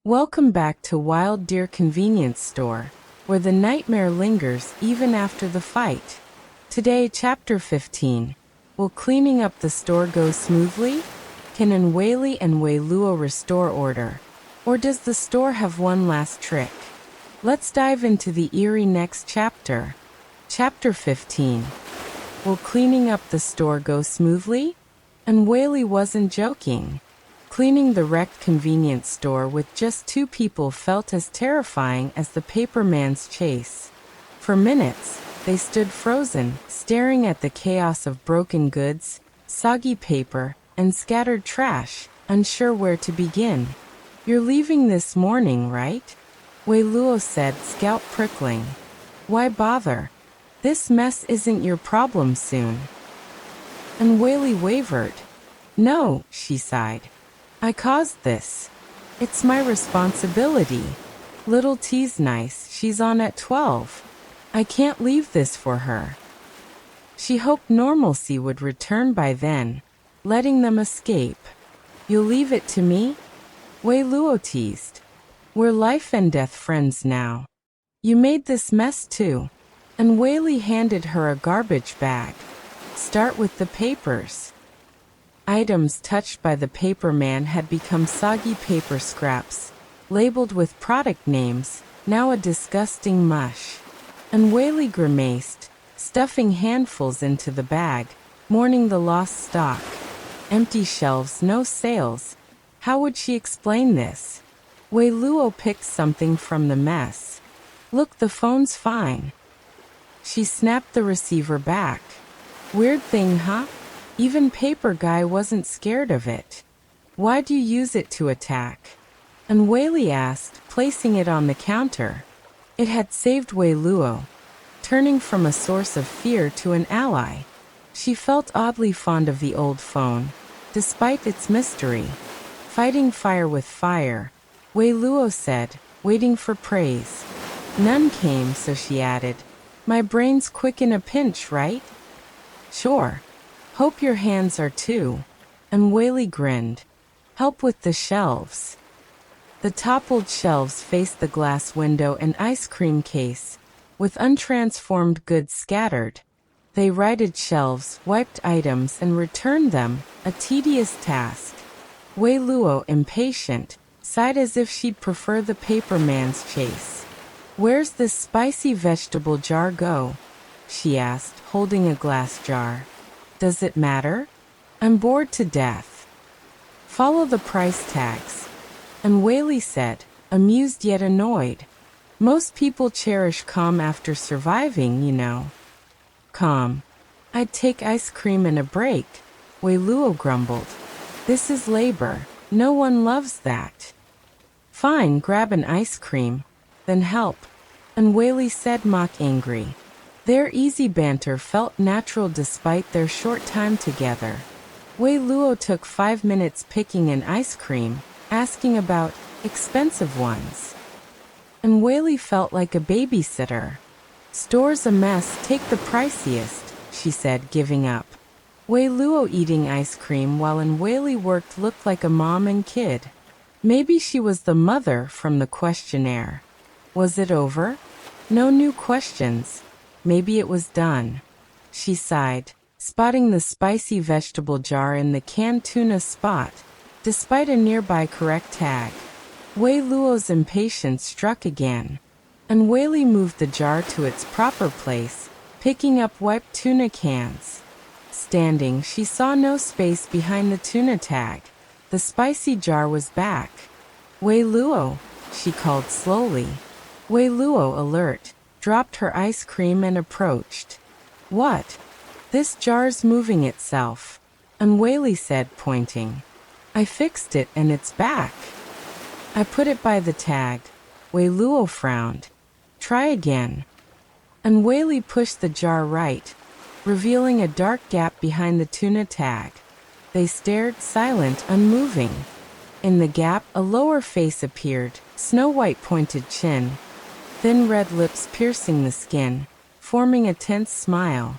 Welcome back to Wild Deer Convenience Store, where the nightmare lingers even after the fight. Today, Chapter 15. Will cleaning up the store go smoothly? Can weili and Weiluo restore order? Or does the store have one last trick? Let's dive into the eerie next chapter. Chapter 15. Will cleaning up the store go smoothly? And weili wasn't joking. Cleaning the wrecked convenience store with just two people felt as terrifying as the paperman's chase. For minutes, they stood frozen, staring at the chaos of broken goods, soggy paper, and scattered trash, unsure where to begin. "You're leaving this morning, right?" Weiluo said, scalp prickling. "Why bother? This mess isn't your problem soon." And weili wavered. "No," she sighed. "I caused this. It's my responsibility. Little T's nice, she's on at 12. I can't leave this for her." She hoped normalcy would return by then, letting them escape. "You'll leave it to me?" Weiluo teased. "We're life and death friends now. You made this mess too." And weili handed her a garbage bag. "Start with the papers." Items touched by the paperman had become soggy paper scraps, labeled with product names, now a disgusting mush. And weili grimaced, stuffing handfuls into the bag, mourning the lost stock. Empty shelves, no sales. How would she explain this? Weiluo picked something from the mess. "Look, the phone's fine." She snapped the receiver back. "Weird thing, huh? Even Paper Guy wasn't scared of it. Why do you use it to attack?" And weili asked, placing it on the counter. It had saved Weiluo, turning from a source of fear to an ally. She felt oddly fond of the old phone, despite its mystery. "Fighting fire with fire," Weiluo said, waiting for praise. None came, so she added, "My brain's quick in a pinch, right?" "Sure. Hope your hands are too." And weili grinned. "Help with the shelves." The toppled shelves faced the glass window and ice cream case, with untransformed goods scattered. They righted shelves, wiped items, and returned them, a tedious task. Weiluo, impatient, sighed as if she'd prefer the paperman's chase. "Where's this spicy vegetable jar go?" she asked, holding a glass jar. "Does it matter? I'm bored to death." "Follow the price tags." And weili said, amused yet annoyed. "Most people cherish calm after surviving, you know." "Calm? I'd take ice cream and a break," Weiluo grumbled. "This is labor. No one loves that." "Fine, grab an ice cream. Then help." And weili said, mock angry. Their easy banter felt natural despite their short time together. Weiluo took 5 minutes picking an ice cream, asking about expensive ones. And weili felt like a babysitter. "Store's a mess, take the priciest," she said, giving up. Weiluo eating ice cream while weili worked looked like a mom and kid. Maybe she was the mother from the questionnaire. Was it over? No new questions. Maybe it was done. She sighed, spotting the spicy vegetable jar in the canned tuna spot, despite a nearby correct tag. Weiluo's impatience struck again, and weili moved the jar to its proper place, picking up wiped tuna cans. Standing, she saw no space behind the tuna tag. The spicy jar was back. "Weiluo," she called slowly. Weiluo, alert, dropped her ice cream and approached. "What?" "This jar's moving itself," and weili said, pointing. "I fixed it and it's back." "I put it by the tag." Weiluo frowned. "Try again." And weili pushed the jar right, revealing a dark gap behind the tuna tag. They stared, silent, unmoving. In the gap, a lower face appeared, snow-white pointed chin, thin red lips piercing the skin, forming a tense smile.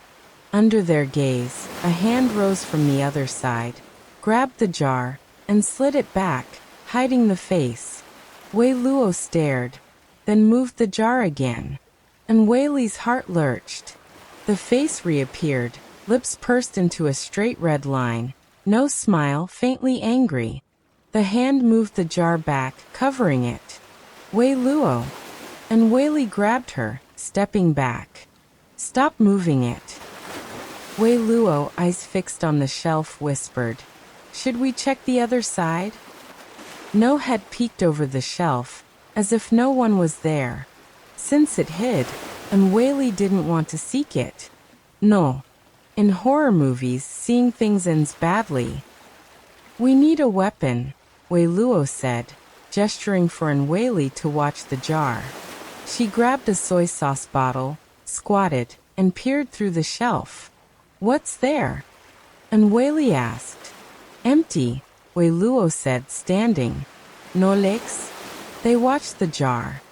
Under their gaze, a hand rose from the other side, grabbed the jar, and slid it back, hiding the face. Wei Luo stared, then moved the jar again. And Weili's heart lurched. The face reappeared, lips pursed into a straight red line, no smile, faintly angry. The hand moved the jar back, covering it. Wei Luo. And Weili grabbed her, stepping back. Stop moving it. Wei Luo, eyes fixed on the shelf, whispered, "Should we check the other side?" No head peeked over the shelf, as if no one was there. Since it hid, and Weili didn't want to seek it. No. In horror movies, seeing things ends badly. "We need a weapon," Wei Luo said, gesturing for Weili to watch the jar. She grabbed a soy sauce bottle, squatted, and peered through the shelf. "What's there?" And Weili asked. "Empty," Wei Luo said, standing. "No legs?" They watched the jar.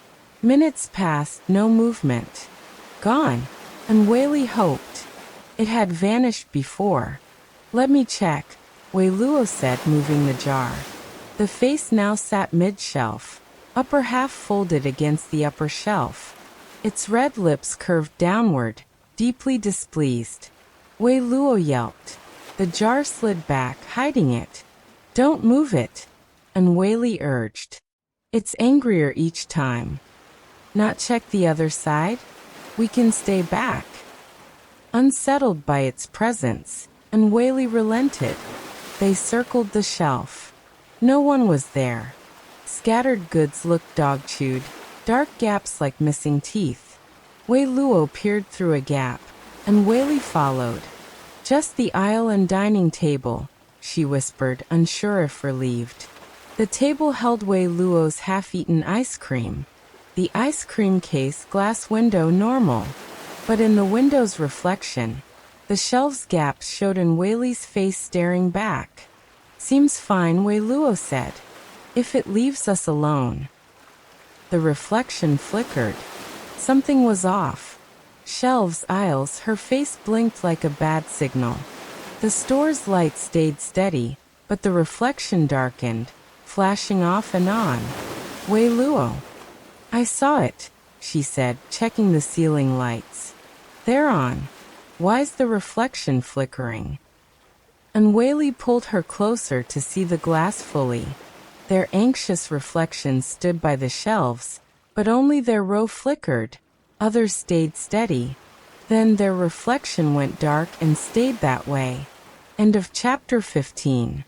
Minutes passed, no movement. Gone. And Weili hoped. It had vanished before. "Let me check," Wei Luo said, moving the jar. The face now sat mid-shelf, upper half folded against the upper shelf. Its red lips curved downward, deeply displeased. Wei Luo yelped. The jar slid back, hiding it. "Don't move it," and Weili urged. "It's angrier each time." "Not check the other side? We can stay back." Unsettled by its presence, and Weili relented. They circled the shelf. No one was there. Scattered goods looked dog-chewed, dark gaps like missing teeth. Wei Luo peered through a gap, and Weili followed. "Just the aisle and dining table," she whispered, unsure if relieved. The table held Wei Luo's half-eaten ice cream. The ice cream case, glass window, normal. But in the window's reflection, the shelf's gaps showed Weili's face staring back. "Seems fine," Wei Luo said. "If it leaves us alone." The reflection flickered. Something was off. Shelves, aisles, her face blinked like a bad signal. The store's light stayed steady, but the reflection darkened, flashing off and on. "Wei Luo." "I saw it," she said, checking the ceiling lights. "They're on. Why's the reflection flickering?" And Weili pulled her closer to see the glass fully. Their anxious reflections stood by the shelves, but only their row flickered. Others stayed steady. Then their reflection went dark and stayed that way. End of chapter 15.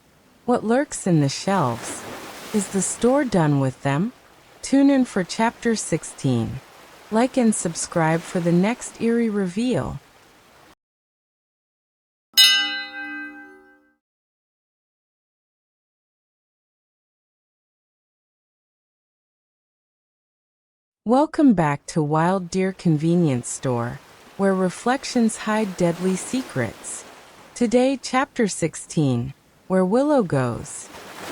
What lurks in the shelves? Is the store done with them? Tune in for chapter 16. Like and subscribe for the next eerie reveal. Welcome back to Wild Deer Convenience Store, where reflections hide deadly secrets. Today, chapter 16, Where Willow Goes.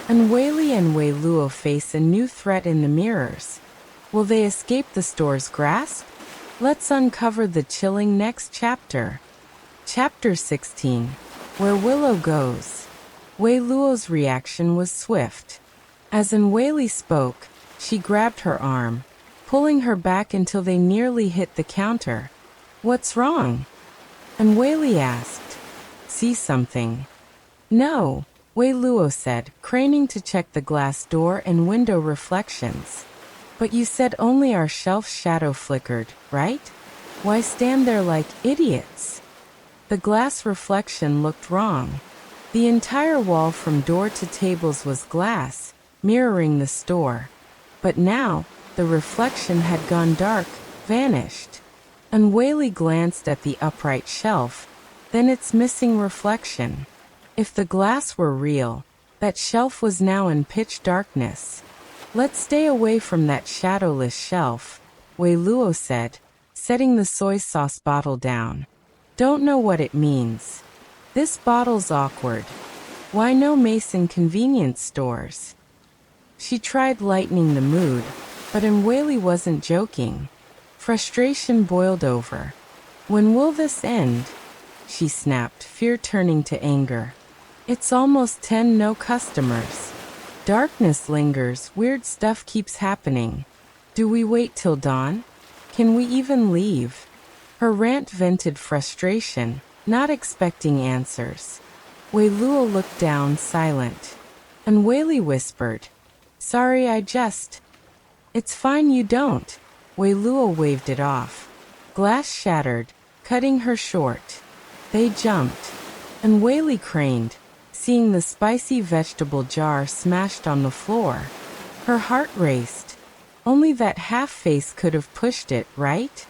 And Weili and Wei Luo face a new threat in the mirrors. Will they escape the store's grasp? Let's uncover the chilling next chapter. Chapter 16, Where Willow Goes. Wei Luo's reaction was swift. As Weili spoke, she grabbed her arm, pulling her back until they nearly hit the counter. "What's wrong?" And Weili asked. "See something?" "No," Wei Luo said, craning to check the glass door and window reflections. "But you said only our shelf's shadow flickered, right? Why stand there like idiots?" The glass reflection looked wrong. The entire wall from door to tables was glass, mirroring the store. But now, the reflection had gone dark, vanished. And Weili glanced at the upright shelf, then its missing reflection. If the glass were real, that shelf was now in pitch darkness. "Let's stay away from that shadowless shelf," Wei Luo said, setting the soy sauce bottle down. "Don't know what it means. This bottle's awkward. Why no mace in convenience stores?" She tried lightening the mood, but Weili wasn't joking. Frustration boiled over. "When will this end?" she snapped, fear turning to anger. "It's almost 10, no customers." Darkness lingers, weird stuff keeps happening. Do we wait till dawn? Can we even leave? Her rant vented frustration, not expecting answers. Wei Luo looked down, silent. And Weili whispered, "Sorry, It's fine you don't." Wei Luo waved it off. Glass shattered, cutting her short. They jumped. And Weili craned, seeing the spicy vegetable jar smashed on the floor. Her heart raced. Only that half-face could have pushed it, right?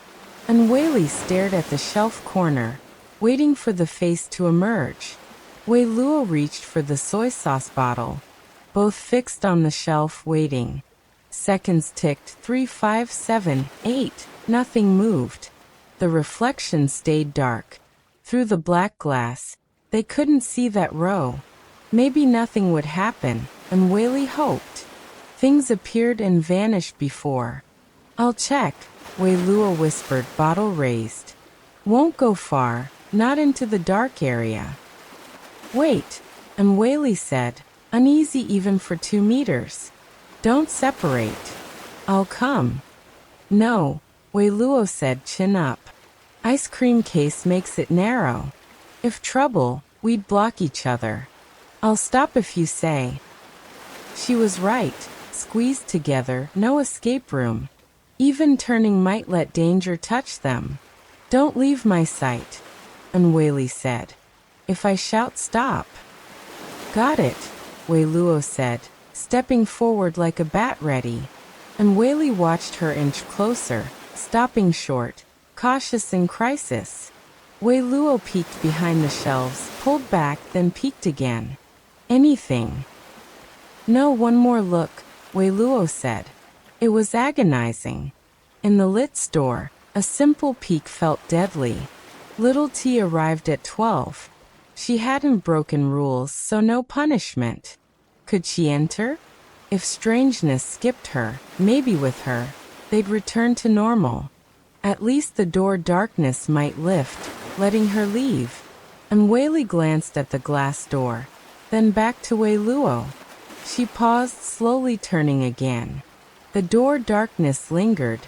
And Weili stared at the shelf corner, waiting for the face to emerge. Wei Luo reached for the soy sauce bottle, both fixed on the shelf waiting. Seconds ticked, 3, 5, 7, 8. Nothing moved. The reflection stayed dark. Through the black glass, they couldn't see that row. Maybe nothing would happen, and Weili hoped. Things appeared and vanished before. "I'll check," Wei Luo whispered, bottle raised. "Won't go far, not into the dark area." "Wait," and Weili said, uneasy even for 2 meters. "Don't separate." "I'll come." "No," Wei Luo said, chin up. "Ice cream case makes it narrow. If trouble, we'd block each other. I'll stop if you say." She was right. Squeezed together, no escape room. Even turning might let danger touch them. "Don't leave my sight," and Weili said. "If I shout, stop." "Got it," Wei Luo said, stepping forward like a bat ready. And Weili watched her inch closer, stopping short, cautious in crisis. Wei Luo peeked behind the shelves, pulled back, then peeked again. "Anything?" "No, one more look," Wei Luo said. It was agonizing. In the lit store, a simple peek felt deadly. Little T arrived at 12. She hadn't broken rules, so no punishment. Could she enter? If strangeness skipped her, maybe with her, they'd return to normal. At least the door darkness might lift, letting her leave. And Weili glanced at the glass door, then back to Wei Luo. She paused, slowly turning again. The door darkness lingered,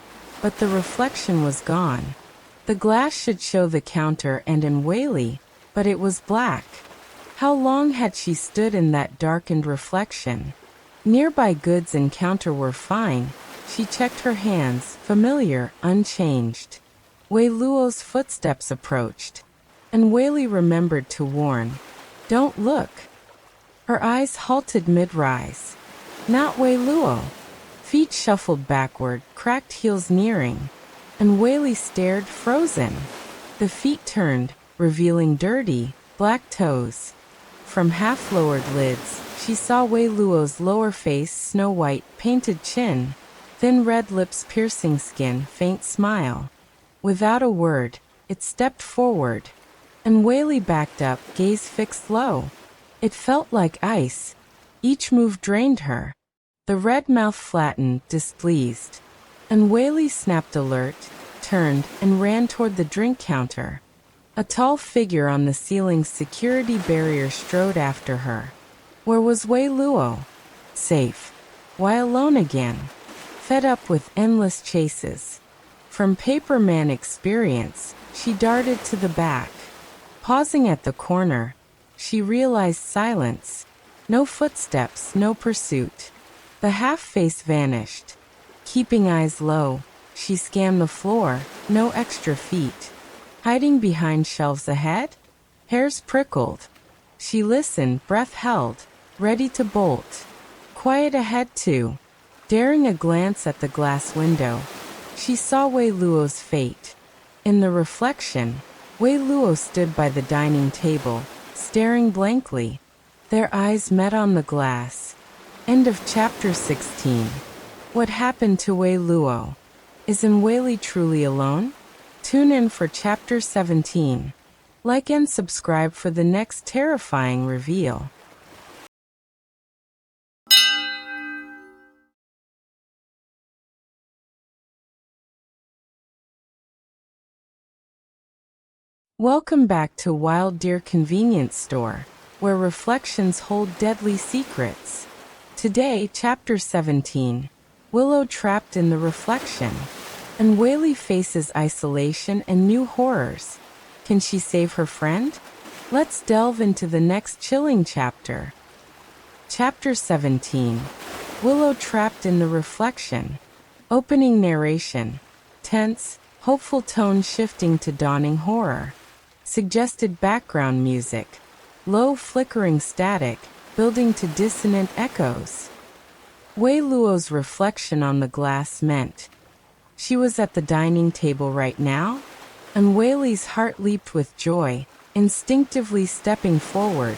but the reflection was gone. The glass should show the counter and in Weili, but it was black. How long had she stood in that darkened reflection? Nearby goods and counter were fine. She checked her hands, familiar, unchanged. Wei Luo's footsteps approached. And Weili remembered to warn, "Don't look." Her eyes halted mid-rise. Not Wei Luo. Feet shuffled backward, cracked heels nearing. And Weili stared, frozen. The feet turned, revealing dirty, black toes. From half-lowered lids, she saw Wei Luo's lower face, snow-white, painted chin, thin red lips, piercing skin, faint smile. Without a word, it stepped forward. And Weili backed up, gaze fixed low. It felt like ice. Each move drained her. The red mouth flattened, displeased. And Weili snapped alert, turned, and ran toward the drink counter. A tall figure on the ceiling's security barrier strode after her. Where was Wei Luo? Safe. Why alone again? Fed up with endless chases. From paperman experience, she darted to the back. Pausing at the corner, she realized silence. No footsteps, no pursuit. The half-face vanished. Keeping eyes low, she scanned the floor, no extra feet. Hiding behind shelves ahead? Hairs prickled. She listened, breath held, ready to bolt. Quiet ahead too. Daring a glance at the glass window, she saw Wei Luo's fate. In the reflection, Wei Luo stood by the dining table, staring blankly. Their eyes met on the glass. End of chapter 16. What happened to Wei Luo? Is Weili truly alone? Tune in for chapter 17. Like and subscribe for the next terrifying reveal. Welcome back to Wild Deer Convenience Store, where reflections hold deadly secrets. Today, Chapter 17. Willow trapped in the reflection. And weili faces isolation and new horrors. Can she save her friend? Let's delve into the next chilling chapter. Chapter 17. Willow trapped in the reflection. Opening narration. Tense, hopeful tone shifting to dawning horror. Suggested background music. Low flickering static, building to dissonant echoes. Wei Luo's reflection on the glass meant she was at the dining table right now, and Weili's heart leaped with joy, instinctively stepping forward,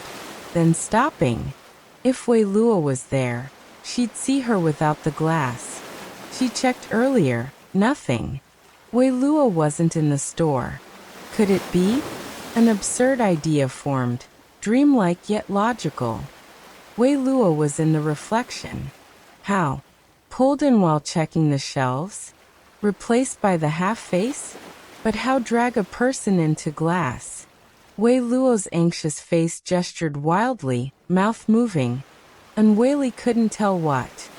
then stopping. If Wei Luo was there, she'd see her without the glass. She checked earlier, nothing. Wei Luo wasn't in the store. Could it be? An absurd idea formed, dreamlike yet logical. Wei Luo was in the reflection. How? Pulled in while checking the shelves? Replaced by the half-face? But how drag a person into glass? Wei Luo's anxious face gestured wildly, mouth moving, and Weili couldn't tell what.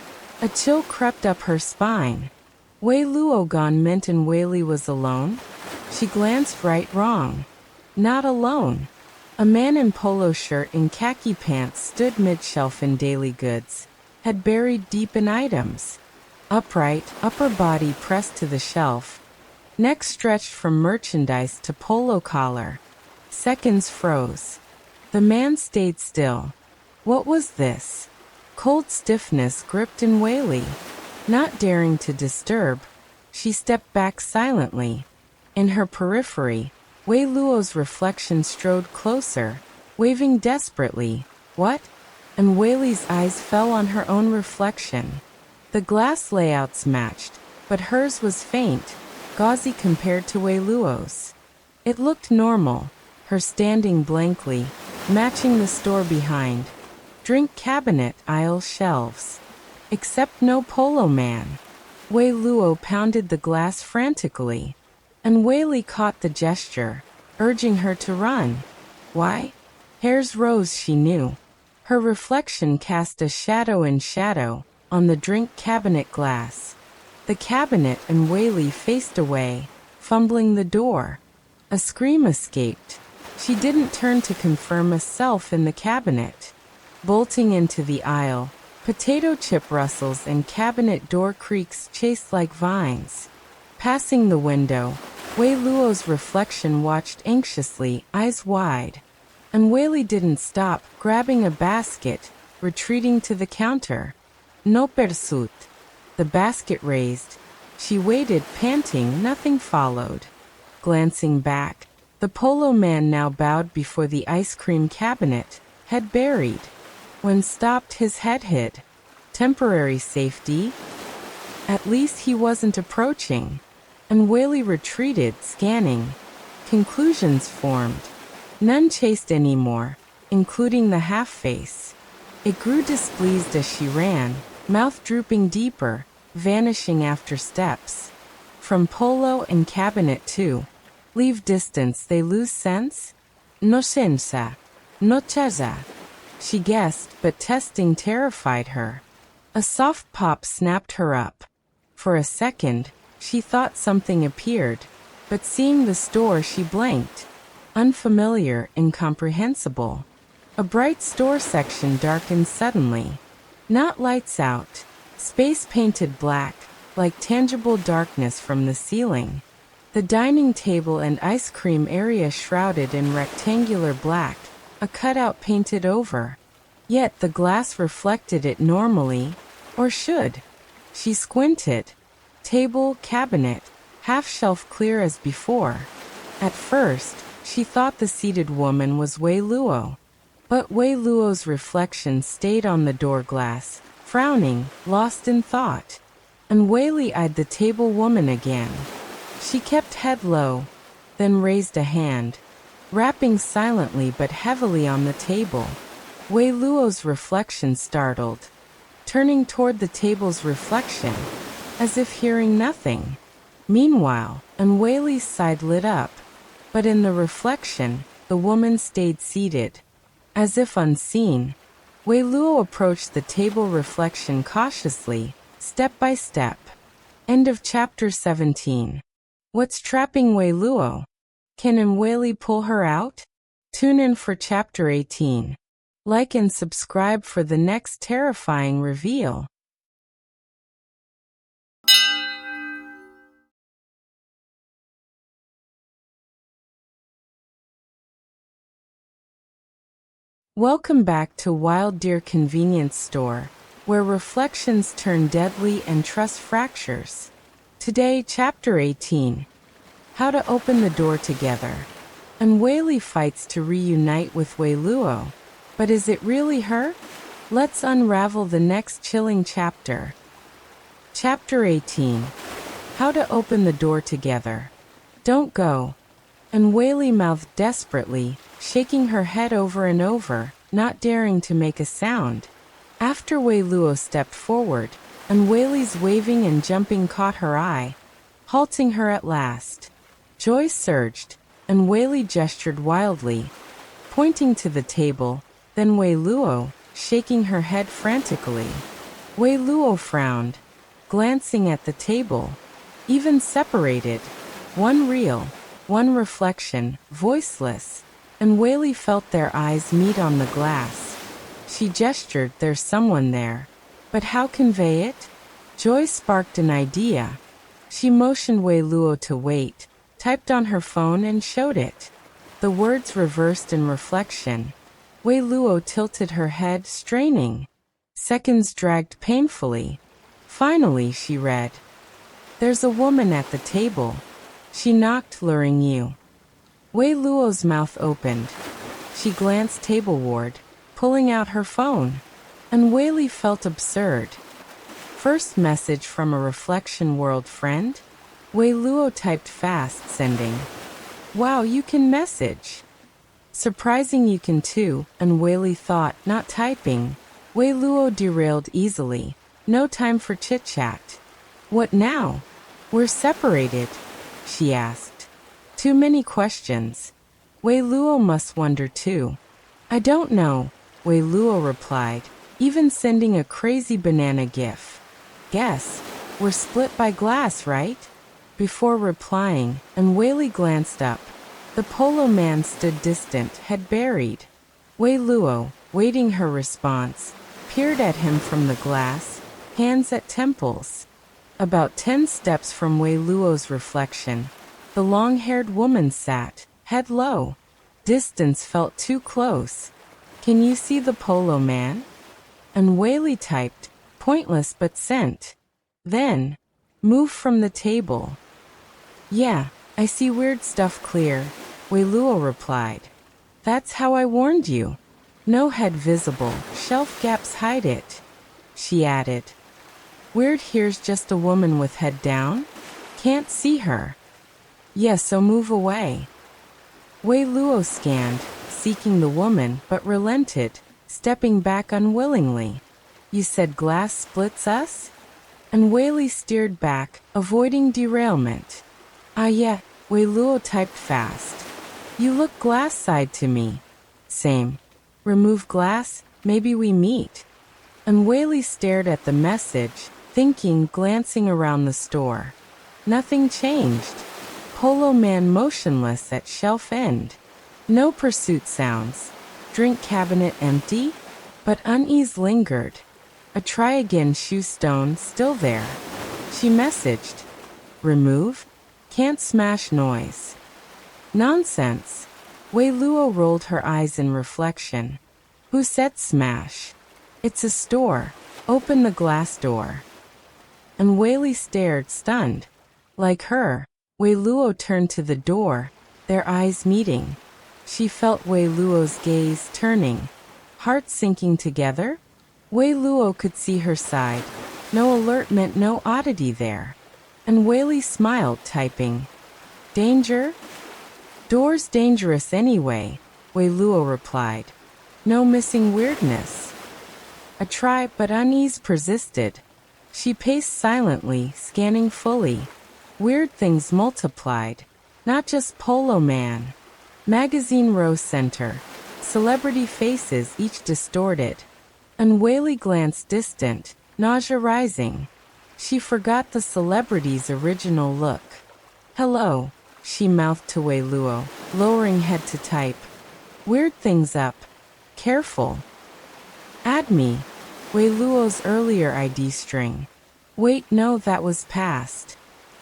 A chill crept up her spine. Wei Luo gone meant and Weili was alone? She glanced right wrong. Not alone. A man in polo shirt and khaki pants stood mid-shelf in daily goods, had buried deep in items. Upright, upper body pressed to the shelf. Neck stretched from merchandise to polo collar. Seconds froze. The man stayed still. What was this? Cold stiffness gripped in Weili. Not daring to disturb, she stepped back silently. In her periphery, Wei Luo's reflection strode closer, waving desperately. What? And Weili's eyes fell on her own reflection. The glass layouts matched, but hers was faint, gauzy compared to Wei Luo's. It looked normal, her standing blankly, matching the store behind. Drink cabinet, aisle shelves. Except no polo man. Wei Luo pounded the glass frantically. And Weili caught the gesture, urging her to run. Why? Hairs rose, she knew. Her reflection cast a shadow in shadow on the drink cabinet glass. The cabinet and Weili faced away, fumbling the door. A scream escaped. She didn't turn to confirm a self in the cabinet. Bolting into the aisle, potato chip rustles and cabinet door creaks chased like vines. Passing the window, Wei Luo's reflection watched anxiously, eyes wide. And Weili didn't stop, grabbing a basket, retreating to the counter. No pursuit. The basket raised. She waited, panting, nothing followed. Glancing back, the polo man now bowed before the ice cream cabinet, head buried. When stopped, his head hid. Temporary safety? At least he wasn't approaching. And Weili retreated, scanning. Conclusions formed. None chased anymore, including the half-face. It grew displeased as she ran, mouth drooping deeper, vanishing after steps. From polo and cabinet too. Leave distance, they lose sense? No sensa. No chaza. She guessed, but testing terrified her. A soft pop snapped her up. For a second, she thought something appeared, but seeing the store she blanked. Unfamiliar, incomprehensible. A bright store section darkened suddenly. Not lights out. Space painted black, like tangible darkness from the ceiling. The dining table and ice cream area shrouded in rectangular black, a cutout painted over. Yet the glass reflected it normally, or should. She squinted. Table, cabinet, half-shelf clear as before. At first, she thought the seated woman was Wei Luo. But Wei Luo's reflection stayed on the door glass, frowning, lost in thought. And Weili eyed the table woman again. She kept head low, then raised a hand, rapping silently but heavily on the table. Wei Luo's reflection startled, turning toward the table's reflection, as if hearing nothing. Meanwhile, and Weili's side lit up, but in the reflection, the woman stayed seated, as if unseen. Wei Luo approached the table reflection cautiously, step by step. End of chapter 17. What's trapping Wei Luo? Can weili pull her out? Tune in for chapter 18. Like and subscribe for the next terrifying reveal. Welcome back to Wild Deer Convenience Store, where reflections turn deadly and trust fractures. Today, chapter 18. How to open the door together. Weili fights to reunite with Wei Luo. But is it really her? Let's unravel the next chilling chapter. Chapter 18. How to open the door together. Don't go. Weili mouthed desperately, shaking her head over and over, not daring to make a sound. After Wei Luo stepped forward, weili's waving and jumping caught her eye, halting her at last. Joy surged, and weili gestured wildly, pointing to the table, then Wei Luo, shaking her head frantically. Wei Luo frowned, glancing at the table. Even separated, one real, one reflection, voiceless, weili felt their eyes meet on the glass. She gestured, there's someone there. But how convey it? Joy sparked an idea. She motioned Wei Luo to wait, typed on her phone and showed it. The words reversed in reflection. Wei Luo tilted her head, straining. Seconds dragged painfully. Finally, she read. There's a woman at the table. She knocked, luring you. Wei Luo's mouth opened. She glanced tableward, pulling out her phone. Weili felt absurd. First message from a reflection world friend? Wei Luo typed fast, sending. Wow, you can message. Surprising you can too, weili thought, not typing. Wei Luo derailed easily. No time for chit-chat. What now? We're separated, she asked. Too many questions. Wei Luo must wonder too. I don't know, Wei Luo replied, even sending a crazy banana gif. Guess, we're split by glass, right? Before replying, weili glanced up. The polo man stood distant, head buried. Wei Luo, waiting her response, peered at him from the glass, hands at temples. About 10 steps from Wei Luo's reflection, the long-haired woman sat, head low. Distance felt too close. Can you see the polo man? Weili typed, pointless but sent. Then, move from the table. Yeah, I see weird stuff clear, Wei Luo replied. That's how I warned you. No head visible, shelf gaps hide it. She added. Weird, here's just a woman with head down? Can't see her. Yeah, so move away. Wei Luo scanned, seeking the woman, but relented, stepping back unwillingly. You said glass splits us? Weili steered back, avoiding derailment. Ah yeah, Wei Luo typed fast. You look glass side to me. Same. Remove glass, maybe we meet. Weili stared at the message, thinking, glancing around the store. Nothing changed. Polo man motionless at shelf end. No pursuit sounds. Drink cabinet empty? But unease lingered. A try again shoe stone still there. She messaged. Remove? Can't smash noise. Nonsense. Wei Luo rolled her eyes in reflection. Who said smash? It's a store. Open the glass door. Weili stared, stunned. Like her, Wei Luo turned to the door, their eyes meeting. She felt Wei Luo's gaze turning, heart sinking together. Wei Luo could see her side. No alert meant no oddity there. Weili smiled, typing. Danger? Door's dangerous anyway, Wei Luo replied. No missing weirdness. A try, but unease persisted. She paced silently, scanning fully. Weird things multiplied. Not just polo man. Magazine row center. Celebrity faces, each distorted. and weili glanced distant, nausea rising. She forgot the celebrity's original look. "Hello," she mouthed to Wei Luo, lowering head to type. "Weird things up. Careful." "Add me." Wei Luo's earlier ID string. "Wait, no, that was past."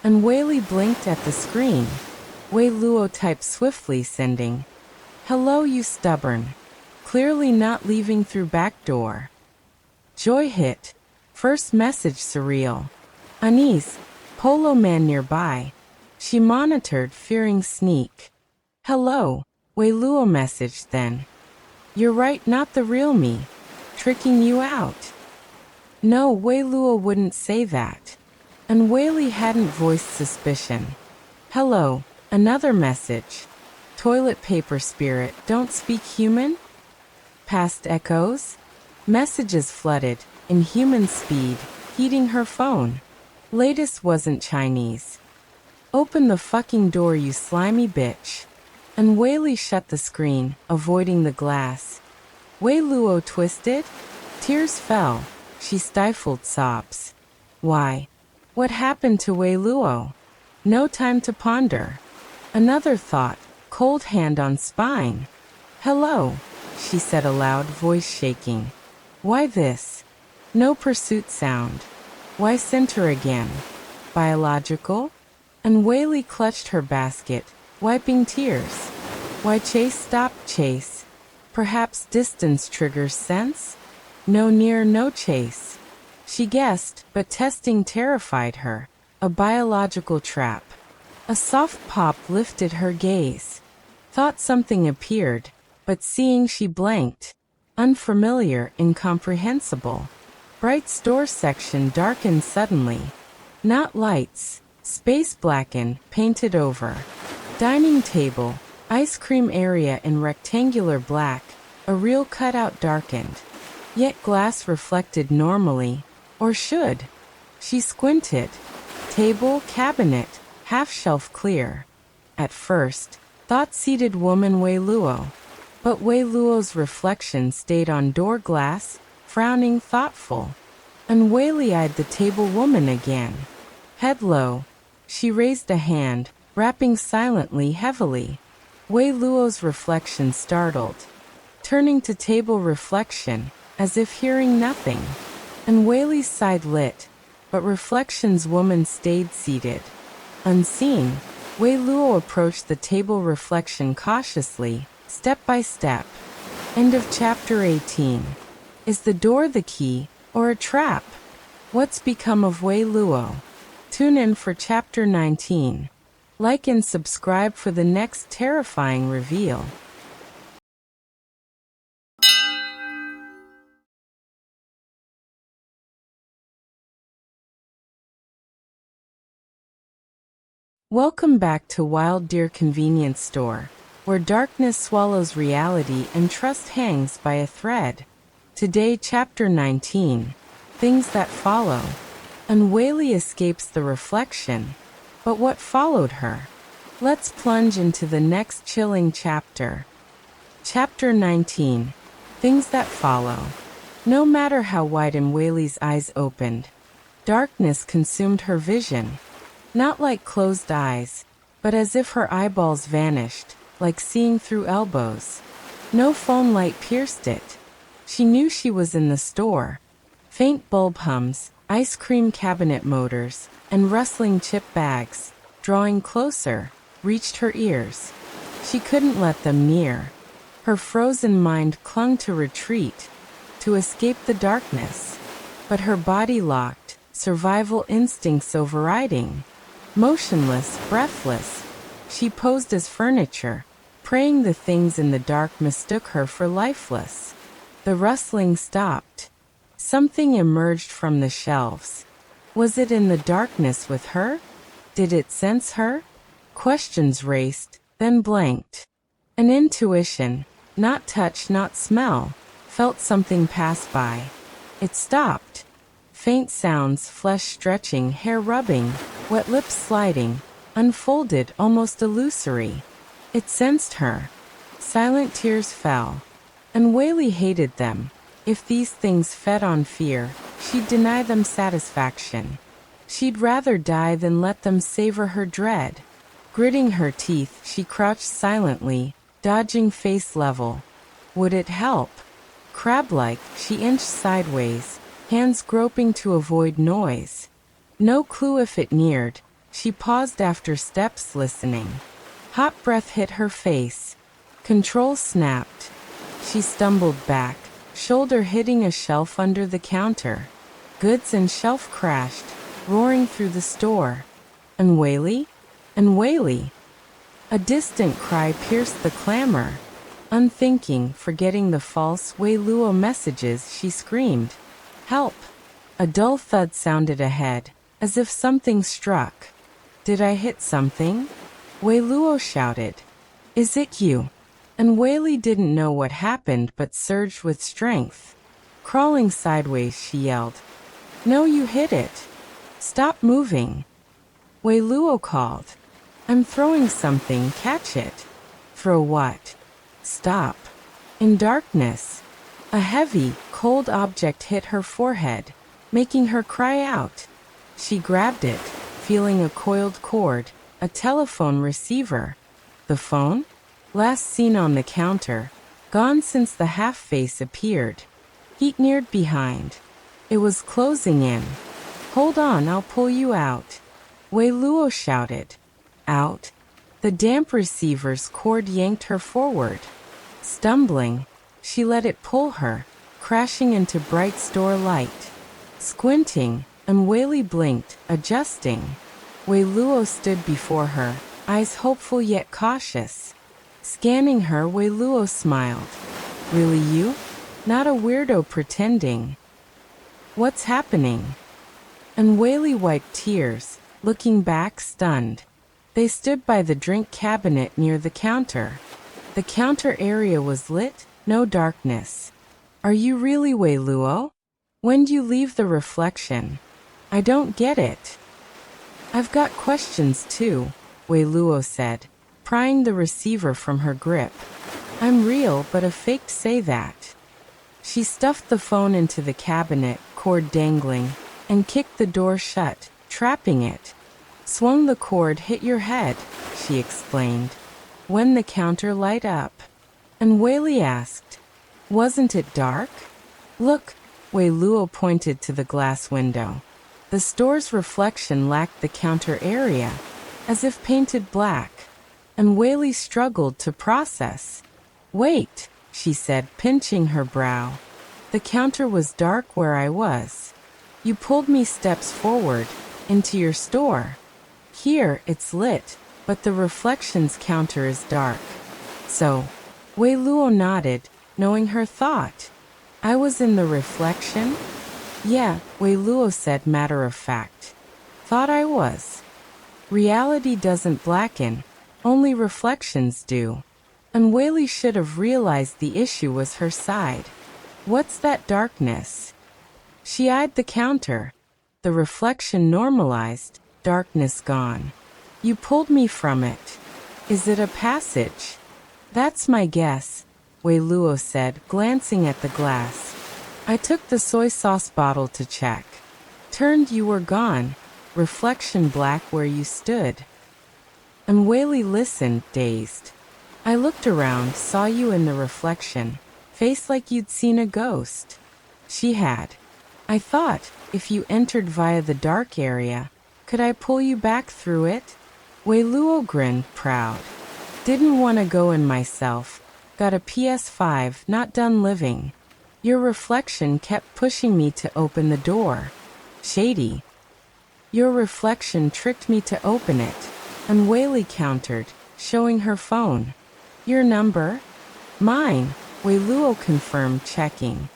And Weili blinked at the screen. Wei Luo typed swiftly, sending. "Hello, you stubborn. Clearly not leaving through back door." Joy hit. First message surreal. "Unease, Polo Man nearby." She monitored, fearing sneak. "Hello," Wei Luo messaged then. "You're right, not the real me. Tricking you out." No, Wei Luo wouldn't say that. And Weili hadn't voiced suspicion. "Hello," another message. "Toilet paper spirit, don't speak human?" Past echoes? Messages flooded, in human speed, heating her phone. Latest wasn't Chinese. "Open the fucking door, you slimy bitch." And Weili shut the screen, avoiding the glass. Wei Luo twisted. Tears fell. She stifled sobs. Why? What happened to Wei Luo? No time to ponder. Another thought, cold hand on spine. "Hello," she said aloud, voice shaking. "Why this? No pursuit sound. Why center again? Biological?" And Weili clutched her basket, wiping tears. "Why chase? Stop chase. Perhaps distance triggers sense? No near, no chase." She guessed, but testing terrified her. A biological trap. A soft pop lifted her gaze. Thought something appeared, but seeing she blanked. Unfamiliar, incomprehensible. Bright store section darkened suddenly. Not lights. Space blackened, painted over. Dining table. Ice cream area in rectangular black. A real cutout darkened. Yet glass reflected normally. Or should. She squinted. Table, cabinet, half-shelf clear. At first, thought seated woman Wei Luo. But Wei Luo's reflection stayed on door glass, frowning thoughtful. And Weili eyed the table woman again. Head low. She raised a hand, rapping silently, heavily. Wei Luo's reflection startled. Turning to table reflection, as if hearing nothing. And Weili's side lit, but reflection's woman stayed seated. Unseen, Wei Luo approached the table reflection cautiously, step by step. End of chapter 18. Is the door the key, or a trap? What's become of Wei Luo? Tune in for chapter 19. Like and subscribe for the next terrifying reveal. Welcome back to Wild Deer Convenience Store, where darkness swallows reality and trust hangs by a thread. Today, chapter 19, Things That Follow. And Weili escapes the reflection. But what followed her? Let's plunge into the next chilling chapter. Chapter 19, Things That Follow. No matter how wide Weili's eyes opened, darkness consumed her vision. Not like closed eyes, but as if her eyeballs vanished, like seeing through elbows. No phone light pierced it. She knew she was in the store. Faint bulb hums, ice cream cabinet motors, and rustling chip bags, drawing closer, reached her ears. She couldn't let them near. Her frozen mind clung to retreat, to escape the darkness. But her body locked, survival instincts overriding. Motionless, breathless, she posed as furniture, praying the things in the dark mistook her for lifeless. The rustling stopped. Something emerged from the shelves. Was it in the darkness with her? Did it sense her? Questions raced, then blanked. An intuition, not touch, not smell, felt something pass by. It stopped. Faint sounds, flesh stretching, hair rubbing, wet lips sliding, unfolded, almost illusory. It sensed her. Silent tears fell. And Weili hated them. If these things fed on fear, she'd deny them satisfaction. She'd rather die than let them savor her dread. Gritting her teeth, she crouched silently, dodging face level. Would it help? Crab-like, she inched sideways, hands groping to avoid noise. No clue if it neared. She paused after steps, listening. Hot breath hit her face. Control snapped. She stumbled back, shoulder hitting a shelf under the counter. Goods and shelf crashed, roaring through the store. And weili? And weili? A distant cry pierced the clamor. Unthinking, forgetting the false Weiluo messages, she screamed. Help! A dull thud sounded ahead, as if something struck. Did I hit something? Weiluo shouted. Is it you? And weili didn't know what happened but surged with strength. Crawling sideways, she yelled. No, you hit it. Stop moving. Weiluo called. I'm throwing something, catch it. Throw what? Stop. In darkness, a heavy, cold object hit her forehead, making her cry out. She grabbed it, feeling a coiled cord, a telephone receiver. The phone? Last seen on the counter, gone since the half-face appeared. Heat neared behind. It was closing in. Hold on, I'll pull you out. Weiluo shouted. Out? The damp receiver's cord yanked her forward. Stumbling, she let it pull her, crashing into bright store light. Squinting, and weili blinked, adjusting. Weiluo stood before her, eyes hopeful yet cautious. Scanning her, Weiluo smiled. Really you? Not a weirdo pretending. What's happening? And weili wiped tears, looking back stunned. They stood by the drink cabinet near the counter. The counter area was lit, no darkness. Are you really Weiluo? When'd you leave the reflection? I don't get it. I've got questions too, Weiluo said, prying the receiver from her grip. I'm real, but a fake say that. She stuffed the phone into the cabinet, cord dangling, and kicked the door shut, trapping it. Swung the cord, hit your head, she explained. When the counter light up. And weili asked, wasn't it dark? Look, Weiluo pointed to the glass window. The store's reflection lacked the counter area, as if painted black. And weili struggled to process. Wait, she said, pinching her brow. The counter was dark where I was. You pulled me steps forward, into your store. Here, it's lit, but the reflections counter is dark. So, Weiluo nodded, knowing her thought. I was in the reflection? Yeah, Weiluo said matter of fact. Thought I was. Reality doesn't blacken, only reflections do. And weili should have realized the issue was her side. What's that darkness? She eyed the counter. The reflection normalized, darkness gone. You pulled me from it. Is it a passage? That's my guess, Weiluo said, glancing at the glass. I took the soy sauce bottle to check. Turned, you were gone, reflection black where you stood. And weili listened, dazed. I looked around, saw you in the reflection, face like you'd seen a ghost. She had. I thought, if you entered via the dark area, could I pull you back through it? Weiluo grinned, proud. Didn't want to go in myself. Got a PS5, not done living. Your reflection kept pushing me to open the door. Shady. Your reflection tricked me to open it. And weili countered, showing her phone. Your number? Mine, Weiluo confirmed, checking.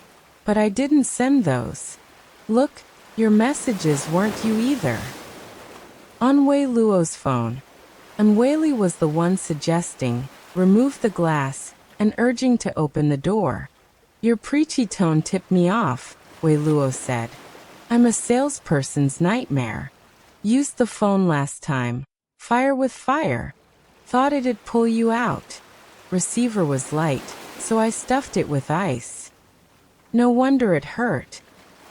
But I didn't send those. Look, your messages weren't you either. On Weiluo's phone. And weili was the one suggesting, remove the glass, and urging to open the door. Your preachy tone tipped me off, Weiluo said. I'm a salesperson's nightmare. Used the phone last time. Fire with fire. Thought it'd pull you out. Receiver was light, so I stuffed it with ice. No wonder it hurt.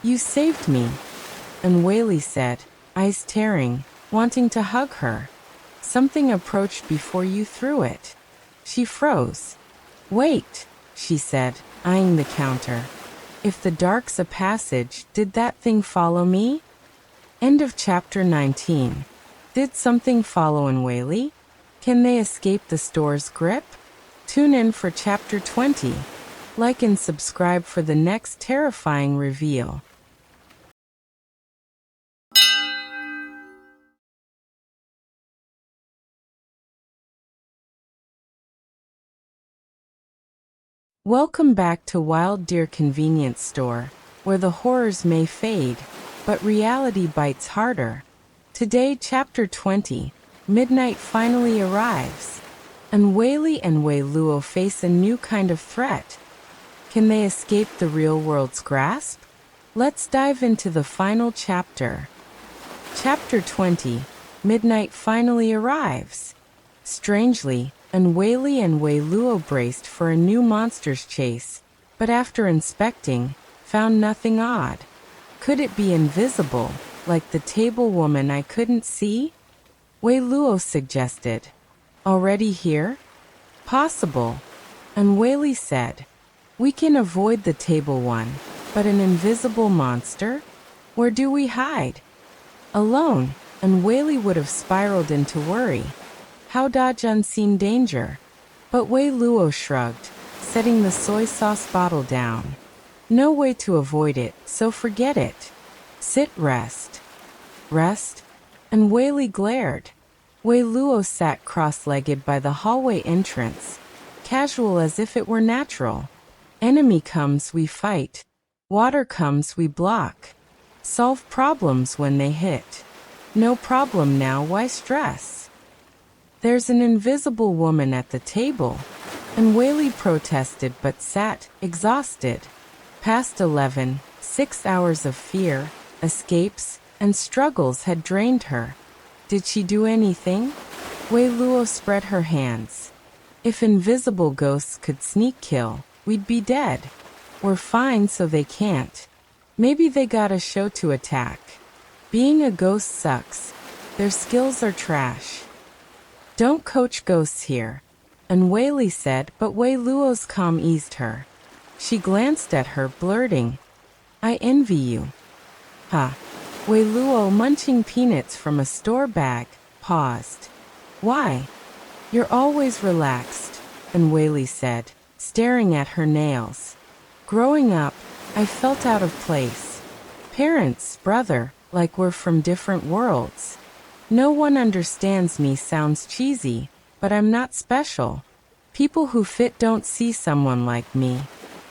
You saved me. And weili said, eyes tearing, wanting to hug her. Something approached before you threw it. She froze. Wait, she said, eyeing the counter. If the dark's a passage, did that thing follow me? End of chapter 19. Did something follow in weili? Can they escape the store's grip? Tune in for chapter 20. Like and subscribe for the next terrifying reveal. Welcome back to Wild Deer Convenience Store, where the horrors may fade, but reality bites harder. Today, chapter 20, midnight finally arrives, and weili and Wei Luo face a new kind of threat. Can they escape the real world's grasp? Let's dive into the final chapter. Chapter 20, midnight finally arrives. Strangely, weili and Wei Luo braced for a new monster's chase, but after inspecting, found nothing odd. Could it be invisible, like the table woman I couldn't see? Wei Luo suggested. Already here? Possible. And weili said, we can avoid the table one, but an invisible monster? Where do we hide? Alone, and weili would have spiraled into worry. How dodge unseen danger? But Wei Luo shrugged, setting the soy sauce bottle down. No way to avoid it, so forget it. Sit, rest. Rest? And weili glared. Wei Luo sat cross-legged by the hallway entrance, casual as if it were natural. Enemy comes, we fight. Water comes, we block. Solve problems when they hit. No problem now, why stress? There's an invisible woman at the table, and weili protested but sat, exhausted. Past 11, 6 hours of fear, escapes, and struggles had drained her. Did she do anything? Wei Luo spread her hands. If invisible ghosts could sneak kill, we'd be dead. We're fine so they can't. Maybe they got a show to attack. Being a ghost sucks. Their skills are trash. Don't coach ghosts here. And weili said, but Wei Luo's calm eased her. She glanced at her, blurting, I envy you. Ha. Wei Luo, munching peanuts from a store bag, paused. Why? You're always relaxed, and weili said, staring at her nails. Growing up, I felt out of place. Parents, brother, like we're from different worlds. No one understands me sounds cheesy, but I'm not special. People who fit don't see someone like me.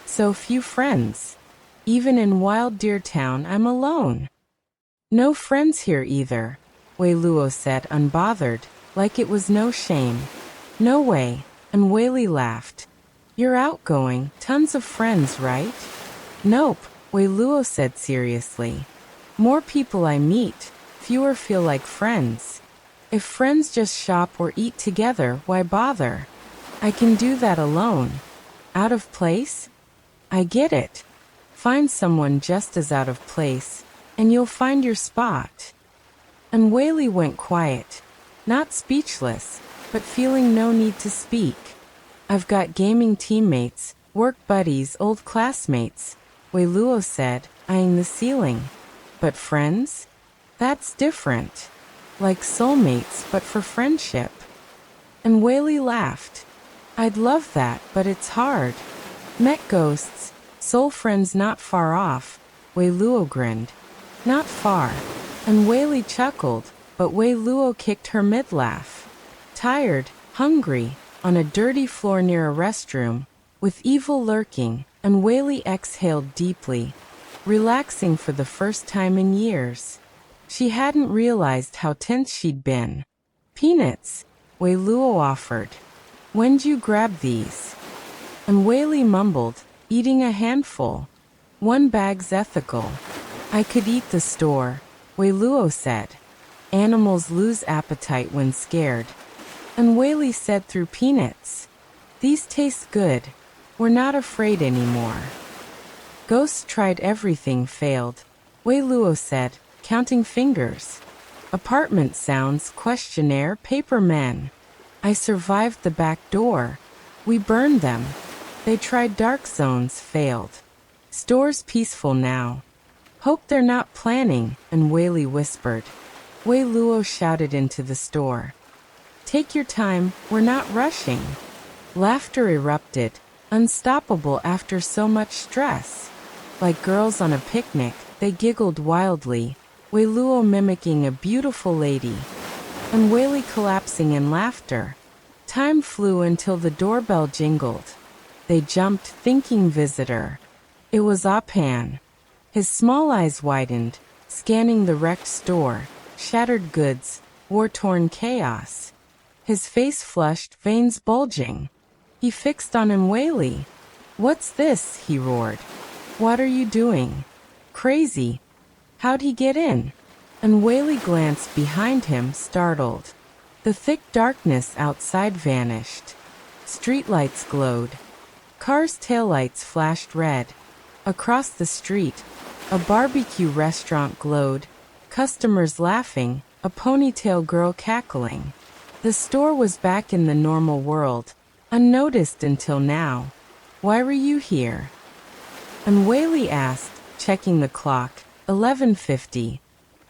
So few friends. Even in Wild Deer Town, I'm alone. No friends here either, Wei Luo said, unbothered, like it was no shame. No way, and weili laughed. You're outgoing, tons of friends, right? Nope, Wei Luo said seriously. More people I meet, fewer feel like friends. If friends just shop or eat together, why bother? I can do that alone. Out of place? I get it. Find someone just as out of place, and you'll find your spot. And weili went quiet, not speechless, but feeling no need to speak. I've got gaming teammates, work buddies, old classmates, Wei Luo said, eyeing the ceiling. But friends? That's different. Like soulmates, but for friendship. And weili laughed. I'd love that, but it's hard. Met ghosts, soul friends not far off, Wei Luo grinned. Not far. And weili chuckled, but Wei Luo kicked her mid-laugh. Tired, hungry, on a dirty floor near a restroom, with evil lurking, and weili exhaled deeply, relaxing for the first time in years. She hadn't realized how tense she'd been. Peanuts, Wei Luo offered. When'd you grab these? And weili mumbled, eating a handful. One bag's ethical. I could eat the store, Wei Luo said. Animals lose appetite when scared. And weili said through peanuts. These taste good. We're not afraid anymore. Ghosts tried everything, failed. Wei Luo said, counting fingers. Apartment sounds, questionnaire, paper men. I survived the back door. We burned them. They tried dark zones, failed. Store's peaceful now. Hope they're not planning, and Weili whispered. Wei Luo shouted into the store. Take your time, we're not rushing. Laughter erupted, unstoppable after so much stress. Like girls on a picnic, they giggled wildly, Wei Luo mimicking a beautiful lady, and Weili collapsing in laughter. Time flew until the doorbell jingled. They jumped, thinking visitor. It was Pan. His small eyes widened, scanning the wrecked store, shattered goods, war-torn chaos. His face flushed, veins bulging. He fixed on him Weili. What's this? He roared. What are you doing? Crazy. How'd he get in? And Weili glanced behind him, startled. The thick darkness outside vanished. Streetlights glowed. Cars' taillights flashed red. Across the street, a barbecue restaurant glowed, customers laughing, a ponytail girl cackling. The store was back in the normal world, unnoticed until now. Why were you here? And Weili asked, checking the clock, 11:50.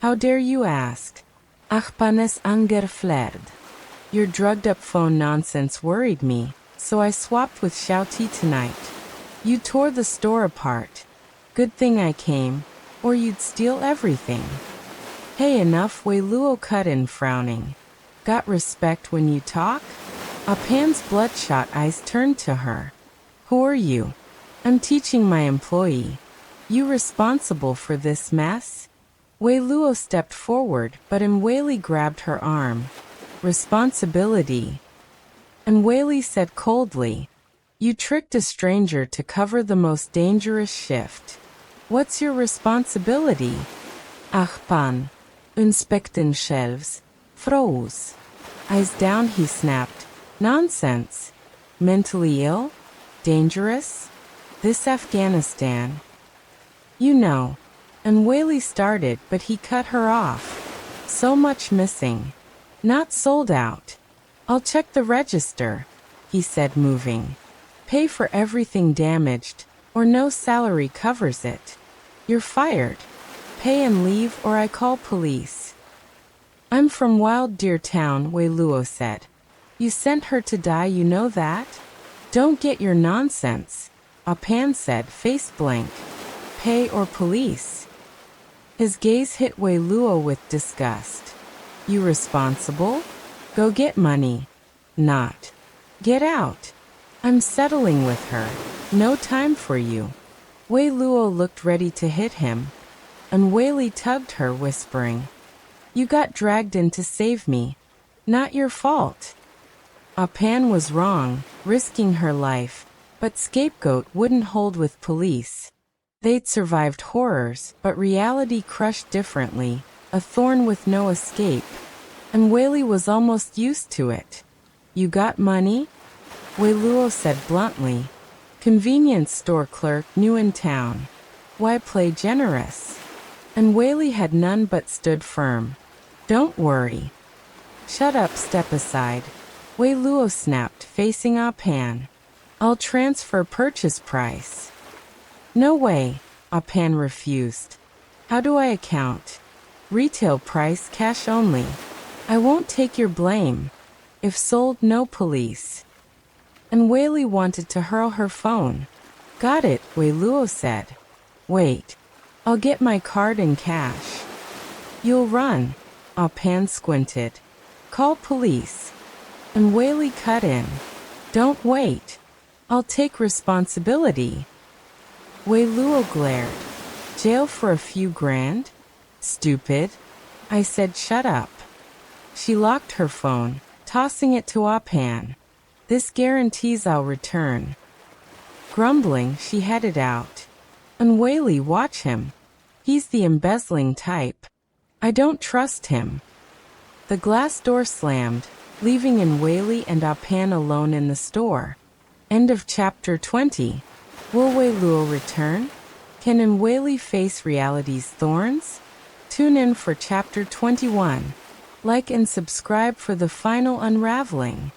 How dare you ask? Ach, panes angeflerd. Your drugged-up phone nonsense worried me, so I swapped with Xiaoti tonight. You tore the store apart. Good thing I came, or you'd steal everything. Hey, enough, Wei Luo cut in, frowning. Got respect when you talk? Pan's bloodshot eyes turned to her. Who are you? I'm teaching my employee. You responsible for this mess? Wei Luo stepped forward, but Weili grabbed her arm. Responsibility. And Weili said coldly, you tricked a stranger to cover the most dangerous shift. What's your responsibility? Ach, Pan. Inspecten shelves. Froze. Eyes down, he snapped. Nonsense. Mentally ill? Dangerous? This Afghanistan. You know. And Weili started, but he cut her off. So much missing. Not sold out. I'll check the register, he said, moving. Pay for everything damaged, or no salary covers it. You're fired. Pay and leave, or I call police. I'm from Wild Deer Town, Wei Luo said. You sent her to die, you know that? Don't get your nonsense, Pan said, face blank. Pay or police. His gaze hit Wei Luo with disgust. You responsible? Go get money. Not. Get out. I'm settling with her. No time for you. Wei Luo looked ready to hit him, and Weili tugged her, whispering, you got dragged in to save me. Not your fault. Pan was wrong, risking her life, but scapegoat wouldn't hold with police. They'd survived horrors, but reality crushed differently, a thorn with no escape. And Weili was almost used to it. You got money? Wei Luo said bluntly. Convenience store clerk, new in town. Why play generous? And Weili had none but stood firm. Don't worry. Shut up, step aside. Wei Luo snapped, facing Pan. I'll transfer purchase price. No way, Pan refused. How do I account? Retail price, cash only. I won't take your blame. If sold, no police. And Weili wanted to hurl her phone. Got it, Wei Luo said. Wait. I'll get my card and cash. You'll run. Pan squinted. Call police. And Weili cut in. Don't wait. I'll take responsibility. Wei Luo glared. Jail for a few grand? Stupid. I said shut up. She locked her phone, tossing it to Pan. This guarantees I'll return. Grumbling, she headed out. And Weili, watch him. He's the embezzling type. I don't trust him. The glass door slammed, leaving Weili and Pan alone in the store. End of chapter 20. Will Wei Luo return? Can weili face reality's thorns? Tune in for Chapter 21. Like and subscribe for the final unraveling.